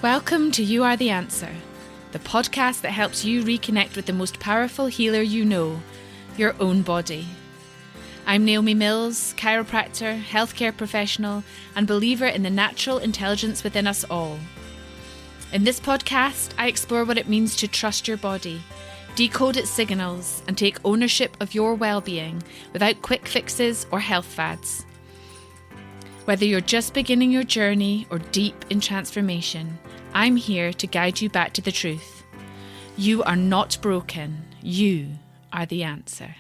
Welcome to You Are the Answer, the podcast that helps you reconnect with the most powerful healer you know, your own body. I'm Naomi Mills, chiropractor, healthcare professional, and believer in the natural intelligence within us all. In this podcast, I explore what it means to trust your body, decode its signals, and take ownership of your well-being without quick fixes or health fads. Whether you're just beginning your journey or deep in transformation, I'm here to guide you back to the truth. You are not broken. You are the answer.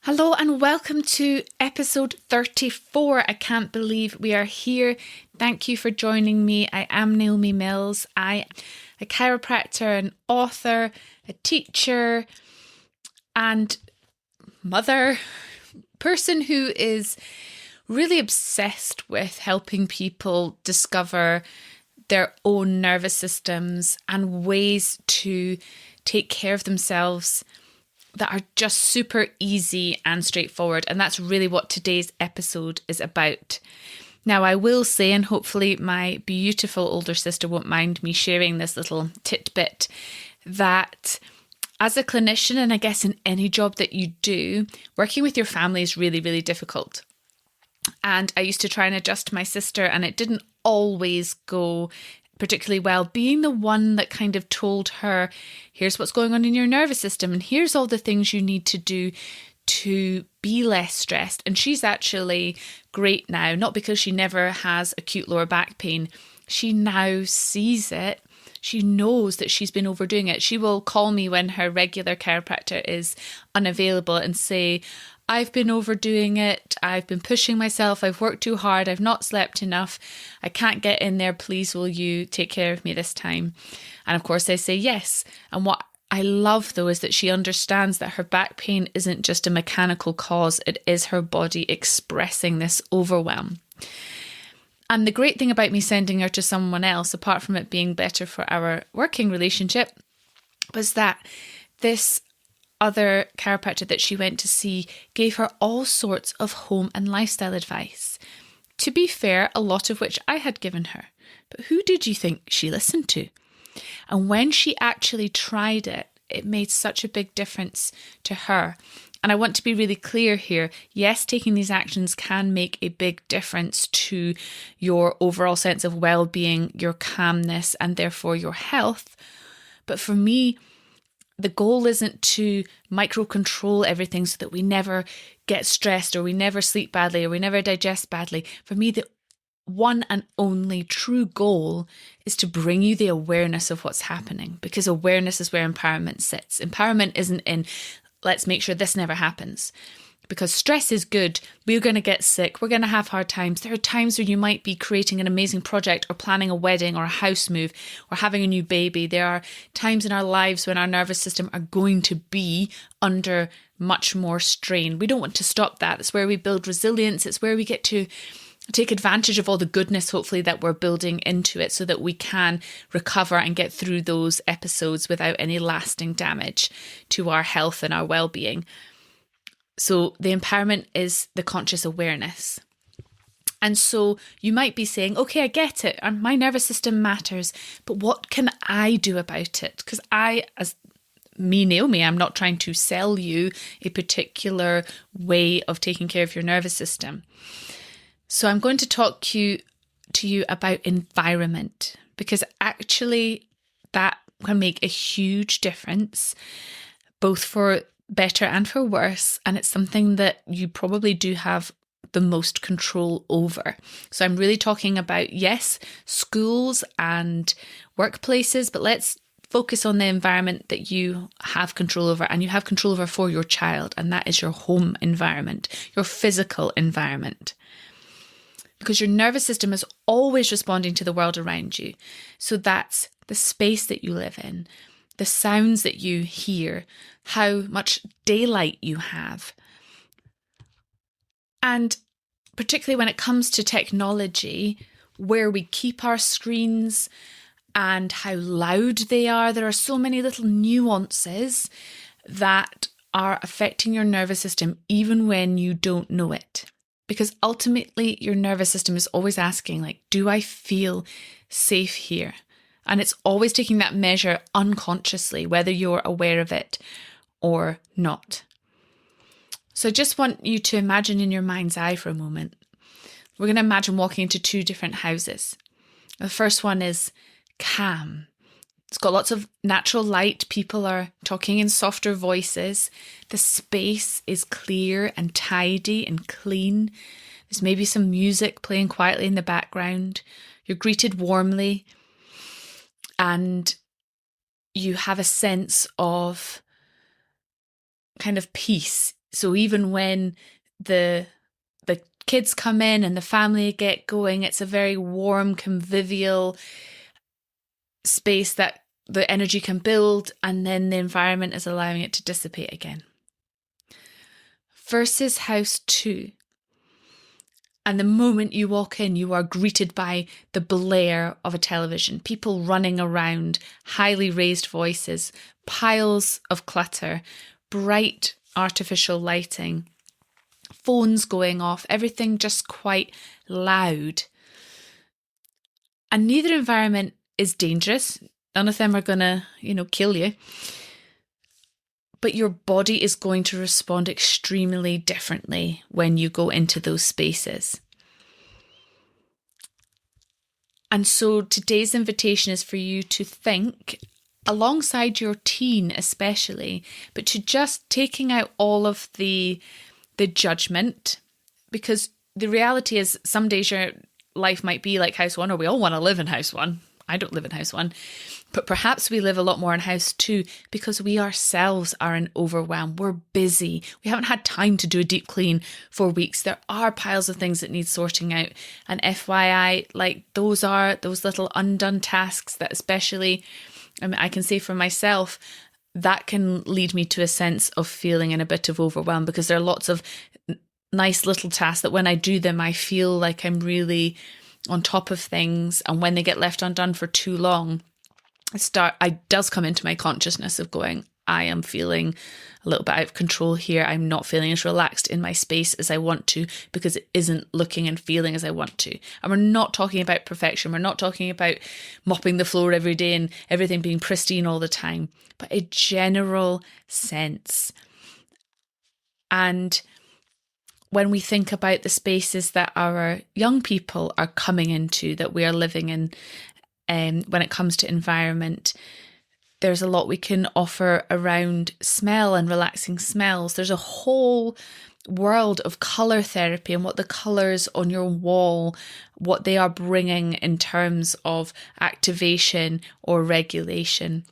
Hello and welcome to episode 34. I can't believe we are here. Thank you for joining me. I am Naomi Mills. I am a chiropractor, an author, a teacher, and mother, person who is really obsessed with helping people discover their own nervous systems and ways to take care of themselves that are just super easy and straightforward. And that's really what today's episode is about. Now, I will say, and hopefully my beautiful older sister won't mind me sharing this little tidbit, that as a clinician, and I guess in any job that you do, working with your family is really, really difficult. And I used to try and adjust my sister, and it didn't always go particularly well, being the one that kind of told her, here's what's going on in your nervous system, and here's all the things you need to do to be less stressed. And she's actually great now, not because she never has acute lower back pain. She now sees it. She knows that she's been overdoing it. She will call me when her regular chiropractor is unavailable and say, I've been overdoing it. I've been pushing myself. I've worked too hard. I've not slept enough. I can't get in there. Please, will you take care of me this time? And of course I say yes. And what I love though is that she understands that her back pain isn't just a mechanical cause. It is her body expressing this overwhelm. And the great thing about me sending her to someone else, apart from it being better for our working relationship, was that this other chiropractor that she went to see gave her all sorts of home and lifestyle advice. To be fair, a lot of which I had given her. But who did you think she listened to? And when she actually tried it, it made such a big difference to her. And I want to be really clear here. Yes, taking these actions can make a big difference to your overall sense of well-being, your calmness, and therefore your health. But for me, the goal isn't to micro-control everything so that we never get stressed or we never sleep badly or we never digest badly. For me, the one and only true goal is to bring you the awareness of what's happening, because awareness is where empowerment sits. Empowerment isn't in, let's make sure this never happens. Because stress is good. We're going to get sick. We're going to have hard times. There are times when you might be creating an amazing project or planning a wedding or a house move or having a new baby. There are times in our lives when our nervous system are going to be under much more strain. We don't want to stop that. It's where we build resilience. It's where we get to take advantage of all the goodness, hopefully, that we're building into it so that we can recover and get through those episodes without any lasting damage to our health and our well-being. So the empowerment is the conscious awareness. And so you might be saying, okay, I get it. My nervous system matters, but what can I do about it? Because as me, Naomi, I'm not trying to sell you a particular way of taking care of your nervous system. So I'm going to talk to you about environment, because actually that can make a huge difference, both for better and for worse. And it's something that you probably do have the most control over. So I'm really talking about, yes, schools and workplaces, but let's focus on the environment that you have control over and you have control over for your child. And that is your home environment, your physical environment. Because your nervous system is always responding to the world around you. So that's the space that you live in, the sounds that you hear, how much daylight you have. And particularly when it comes to technology, where we keep our screens and how loud they are, there are so many little nuances that are affecting your nervous system even when you don't know it. Because ultimately your nervous system is always asking, like, do I feel safe here? And it's always taking that measure unconsciously, whether you're aware of it or not. So I just want you to imagine in your mind's eye for a moment. We're going to imagine walking into two different houses. The first one is calm. It's got lots of natural light. People are talking in softer voices. The space is clear and tidy and clean. There's maybe some music playing quietly in the background. You're greeted warmly and you have a sense of kind of peace. So even when the kids come in and the family get going, it's a very warm, convivial space that the energy can build, and then the environment is allowing it to dissipate again. Versus house 2. And the moment you walk in, you are greeted by the blare of a television, people running around, highly raised voices, piles of clutter, bright artificial lighting, phones going off, everything just quite loud. And neither environment is dangerous. None of them are going to, kill you. But your body is going to respond extremely differently when you go into those spaces. And so today's invitation is for you to think, alongside your teen especially, but to just taking out all of the judgment, because the reality is some days your life might be like house 1, or we all want to live in house 1. I don't live in house 1, but perhaps we live a lot more in house 2 because we ourselves are in overwhelm. We're busy. We haven't had time to do a deep clean for weeks. There are piles of things that need sorting out. And FYI, like those are those little undone tasks that especially, I can say for myself, that can lead me to a sense of feeling in a bit of overwhelm, because there are lots of nice little tasks that when I do them, I feel like I'm really on top of things. And when they get left undone for too long, it does come into my consciousness of going, I am feeling a little bit out of control here. I'm not feeling as relaxed in my space as I want to, because it isn't looking and feeling as I want to. And we're not talking about perfection. We're not talking about mopping the floor every day and everything being pristine all the time, but a general sense. And when we think about the spaces that our young people are coming into, that we are living in, when it comes to environment, there's a lot we can offer around smell and relaxing smells. There's a whole world of colour therapy and what the colours on your wall, what they are bringing in terms of activation or regulation.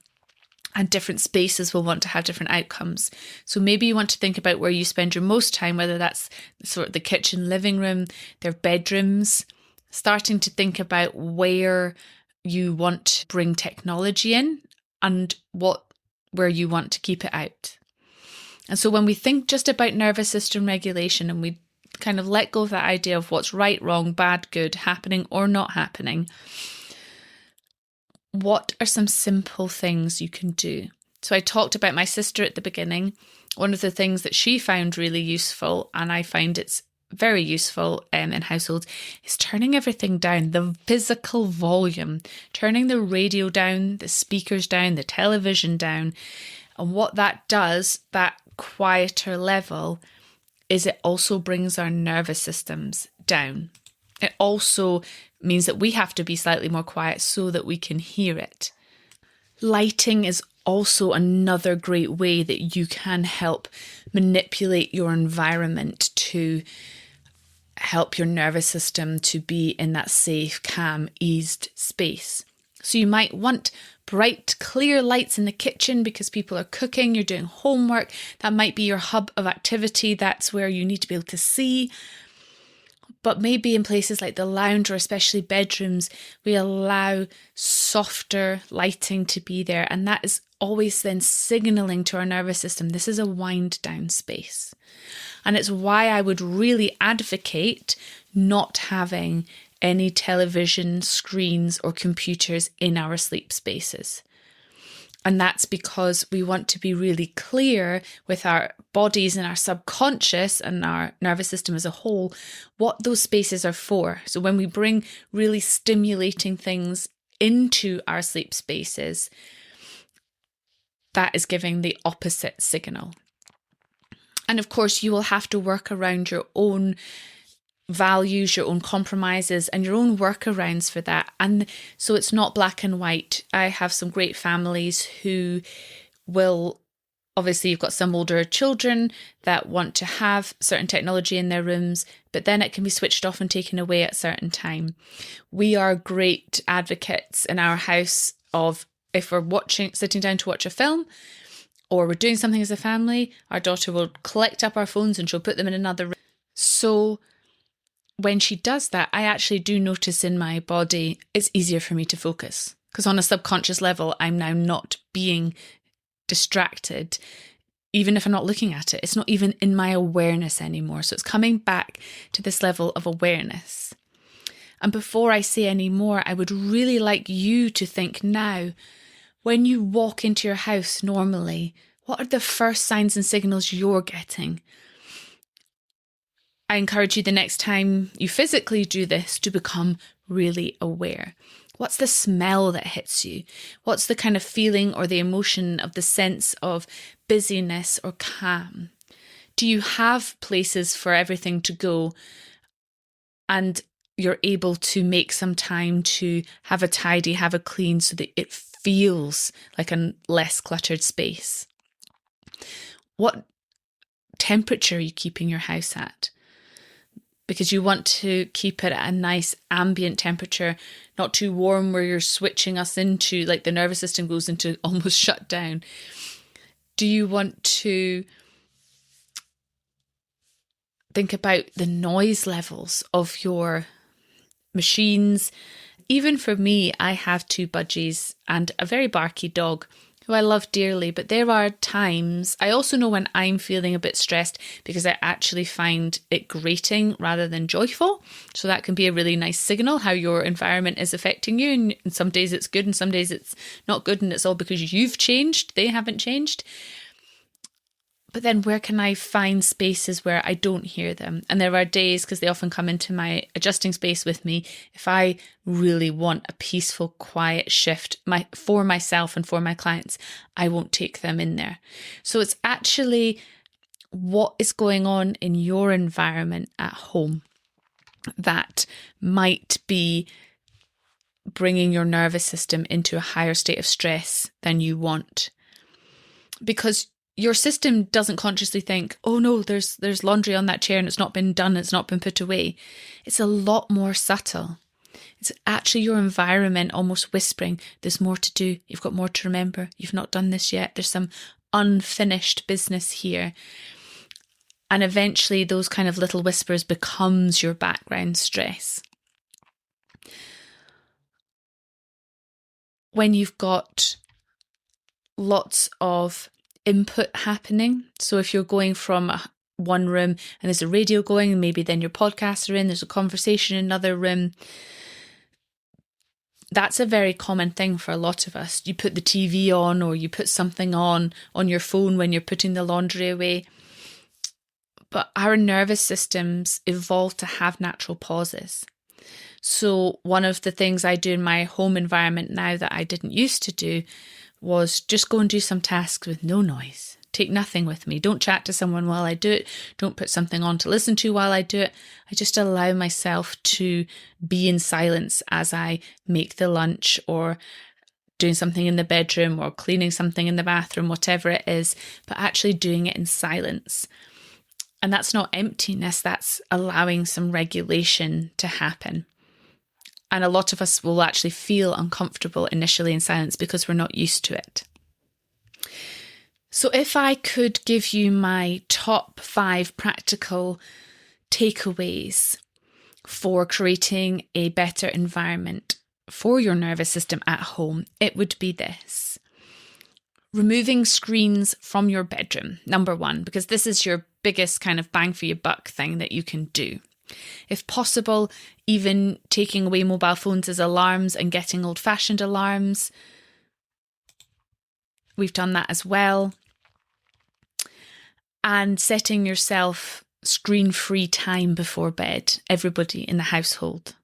And different spaces will want to have different outcomes. So maybe you want to think about where you spend your most time, whether that's sort of the kitchen, living room, their bedrooms, starting to think about where you want to bring technology in and where you want to keep it out. And so when we think just about nervous system regulation and we kind of let go of that idea of what's right, wrong, bad, good, happening or not happening, what are some simple things you can do? So I talked about my sister at the beginning. One of the things that she found really useful, and I find it's very useful in households, is turning everything down, the physical volume, turning the radio down, the speakers down, the television down. And what that does, that quieter level, is it also brings our nervous systems down. It also means that we have to be slightly more quiet so that we can hear it. Lighting is also another great way that you can help manipulate your environment to help your nervous system to be in that safe, calm, eased space. So you might want bright, clear lights in the kitchen because people are cooking, you're doing homework. That might be your hub of activity. That's where you need to be able to see. But maybe in places like the lounge or especially bedrooms, we allow softer lighting to be there. And that is always then signaling to our nervous system, this is a wind down space. And it's why I would really advocate not having any television screens or computers in our sleep spaces. And that's because we want to be really clear with our bodies and our subconscious and our nervous system as a whole, what those spaces are for. So when we bring really stimulating things into our sleep spaces, that is giving the opposite signal. And of course, you will have to work around your own values, your own compromises, and your own workarounds for that. And so it's not black and white. I have some great families who will, obviously, you've got some older children that want to have certain technology in their rooms, but then it can be switched off and taken away at a certain time. We are great advocates in our house of, if we're sitting down to watch a film, or we're doing something as a family, our daughter will collect up our phones and she'll put them in another room. So when she does that, I actually do notice in my body, it's easier for me to focus. Because on a subconscious level, I'm now not being distracted, even if I'm not looking at it. It's not even in my awareness anymore. So it's coming back to this level of awareness. And before I say any more, I would really like you to think now, when you walk into your house normally, what are the first signs and signals you're getting? I encourage you the next time you physically do this to become really aware. What's the smell that hits you? What's the kind of feeling or the emotion of the sense of busyness or calm? Do you have places for everything to go and you're able to make some time to have a tidy, have a clean so that it feels like a less cluttered space? What temperature are you keeping your house at? Because you want to keep it at a nice ambient temperature, not too warm where you're switching us into, like the nervous system goes into almost shut down. Do you want to think about the noise levels of your machines? Even for me, I have 2 budgies and a very barky dog who I love dearly, but there are times, I also know when I'm feeling a bit stressed because I actually find it grating rather than joyful. So that can be a really nice signal how your environment is affecting you. And some days it's good and some days it's not good, and it's all because you've changed, they haven't changed. But then where can I find spaces where I don't hear them? And there are days, because they often come into my adjusting space with me, if I really want a peaceful, quiet shift for myself and for my clients, I won't take them in there. So it's actually what is going on in your environment at home that might be bringing your nervous system into a higher state of stress than you want. Because your system doesn't consciously think, oh no, there's laundry on that chair and it's not been done, it's not been put away. It's a lot more subtle. It's actually your environment almost whispering, there's more to do, you've got more to remember, you've not done this yet, there's some unfinished business here. And eventually those kind of little whispers becomes your background stress. When you've got lots of input happening. So if you're going from one room and there's a radio going, and maybe then your podcasts are in, there's a conversation in another room. That's a very common thing for a lot of us. You put the TV on or you put something on your phone when you're putting the laundry away. But our nervous systems evolved to have natural pauses. So one of the things I do in my home environment now that I didn't used to do was just go and do some tasks with no noise. Take nothing with me. Don't chat to someone while I do it. Don't put something on to listen to while I do it. I just allow myself to be in silence as I make the lunch or doing something in the bedroom or cleaning something in the bathroom, whatever it is, but actually doing it in silence. And that's not emptiness, that's allowing some regulation to happen. And a lot of us will actually feel uncomfortable initially in silence because we're not used to it. So if I could give you my top 5 practical takeaways for creating a better environment for your nervous system at home, it would be this. Removing screens from your bedroom, number 1, because this is your biggest kind of bang for your buck thing that you can do. If possible, even taking away mobile phones as alarms and getting old-fashioned alarms. we've done that as well. And setting yourself screen-free time before bed, everybody in the household.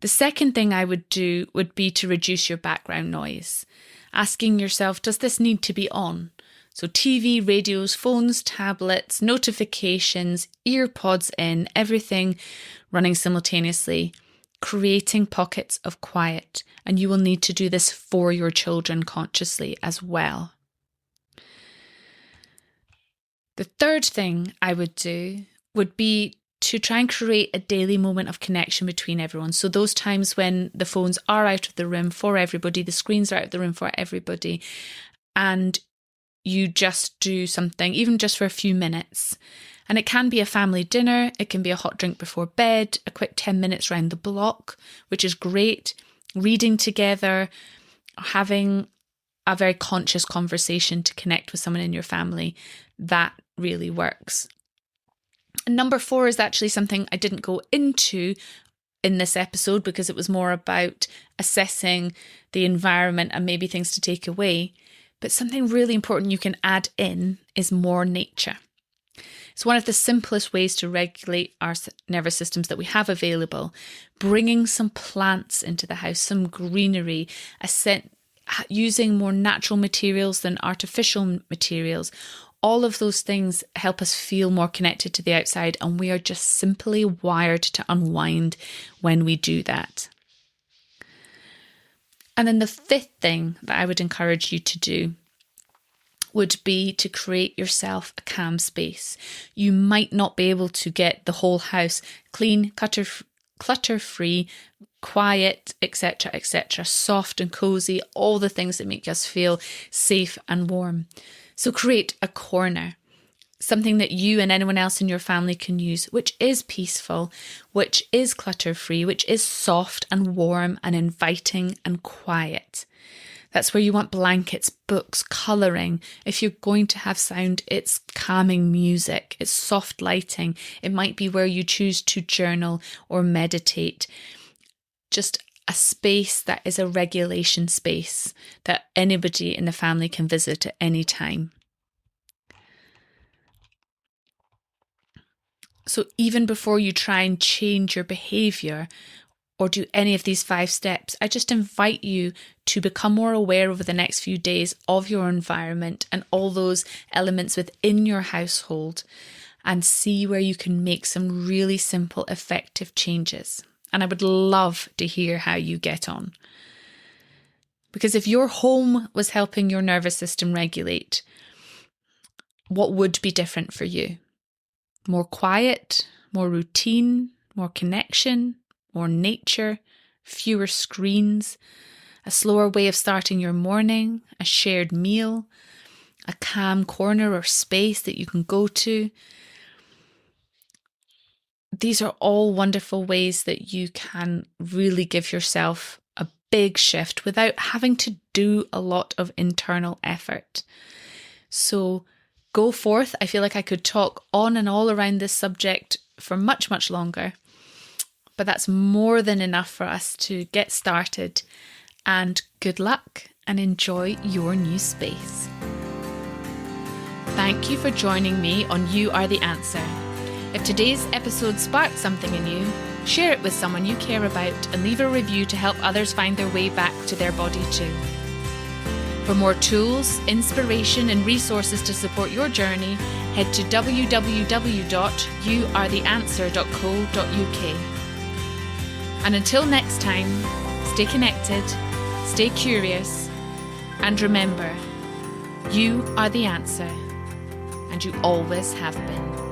The second thing I would do would be to reduce your background noise. Asking yourself, does this need to be on? So TV, radios, phones, tablets, notifications, ear pods in, everything running simultaneously, creating pockets of quiet. And you will need to do this for your children consciously as well. The third thing I would do would be to try and create a daily moment of connection between everyone. So those times when the phones are out of the room for everybody, the screens are out of the room for everybody, and you just do something, even just for a few minutes. And it can be a family dinner, it can be a hot drink before bed, a quick 10 minutes round the block, which is great. Reading together, having a very conscious conversation to connect with someone in your family, that really works. And number 4 is actually something I didn't go into in this episode because it was more about assessing the environment and maybe things to take away. But something really important you can add in is more nature. It's one of the simplest ways to regulate our nervous systems that we have available. Bringing some plants into the house, some greenery, using more natural materials than artificial materials. All of those things help us feel more connected to the outside, and we are just simply wired to unwind when we do that. And then the 5th thing that I would encourage you to do would be to create yourself a calm space. You might not be able to get the whole house clean, clutter-free, quiet, etc., soft and cozy, all the things that make us feel safe and warm. So create a corner, something that you and anyone else in your family can use, which is peaceful, which is clutter-free, which is soft and warm and inviting and quiet. That's where you want blankets, books, colouring. If you're going to have sound, it's calming music, it's soft lighting. It might be where you choose to journal or meditate. Just a space that is a regulation space that anybody in the family can visit at any time. So even before you try and change your behaviour or do any of these 5 steps, I just invite you to become more aware over the next few days of your environment and all those elements within your household and see where you can make some really simple, effective changes. And I would love to hear how you get on. Because if your home was helping your nervous system regulate, what would be different for you? More quiet, more routine, more connection, more nature, fewer screens, a slower way of starting your morning, a shared meal, a calm corner or space that you can go to. These are all wonderful ways that you can really give yourself a big shift without having to do a lot of internal effort. So go forth. I feel like I could talk on and all around this subject for much, much longer, but that's more than enough for us to get started. And good luck and enjoy your new space. Thank you for joining me on You Are the Answer. If today's episode sparked something in you, share it with someone you care about and leave a review to help others find their way back to their body too. For more tools, inspiration and resources to support your journey, head to www.youaretheanswer.co.uk. And until next time, stay connected, stay curious, and remember, you are the answer, and you always have been.